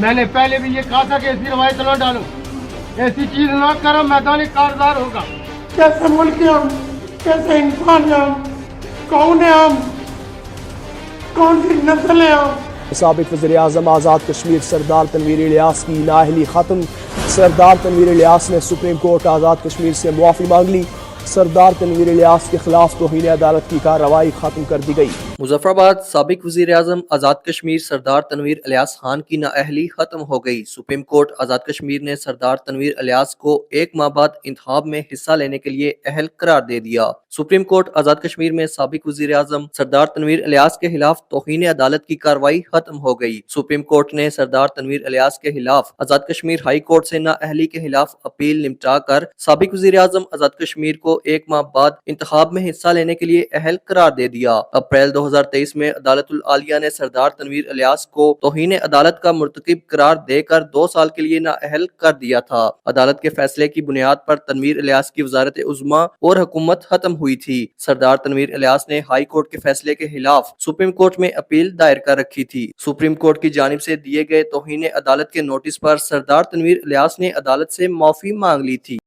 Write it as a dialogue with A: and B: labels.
A: میں نے پہلے بھی یہ کہا تھا کہ ایسی روایت نہ ڈالو، ایسی چیز نہ کرو، میدان کارزار ہوگا۔ کیسے ملک ہیں ہم، کیسے انسان ہیں ہم، کون ہیں ہم، کون سی نسل ہے ہم۔
B: سابق وزیر اعظم آزاد کشمیر سردار تنویر الیاس کی نااہلی ختم۔ سردار تنویر الیاس نے سپریم کورٹ آزاد کشمیر سے معافی مانگ لی۔ سردار تنویر الیاس کے خلاف توہین عدالت کی کارروائی ختم کر دی گئی۔
C: مظفر آباد سابق وزیر اعظم آزاد کشمیر سردار تنویر الیاس خان کی نااہلی ختم ہو گئی۔ سپریم کورٹ آزاد کشمیر نے سردار تنویر الیاس کو 1 ماہ بعد انتخاب میں حصہ لینے کے لیے اہل قرار دے دیا۔ سپریم کورٹ آزاد کشمیر میں سابق وزیر اعظم سردار تنویر الیاس کے خلاف توہین عدالت کی کارروائی ختم ہو گئی۔ سپریم کورٹ نے سردار تنویر الیاس کے خلاف آزاد کشمیر ہائی کورٹ سے نااہلی کے خلاف اپیل نمٹا کر سابق وزیر اعظم آزاد کشمیر کو 1 ماہ بعد انتخاب میں حصہ لینے کے لیے اہل قرار دے دیا۔ اپریل 2023 میں عدالت العالیہ نے سردار تنویر الیاس کو توہین عدالت کا مرتکب قرار دے کر 2 سال کے لیے نااہل کر دیا تھا۔ عدالت کے فیصلے کی بنیاد پر تنویر الیاس کی وزارت عظمیٰ اور حکومت ختم ہوئی تھی۔ سردار تنویر الیاس نے ہائی کورٹ کے فیصلے کے خلاف سپریم کورٹ میں اپیل دائر کر رکھی تھی۔ سپریم کورٹ کی جانب سے دیے گئے توہین عدالت کے نوٹس پر سردار تنویر الیاس نے عدالت سے معافی مانگ لی تھی۔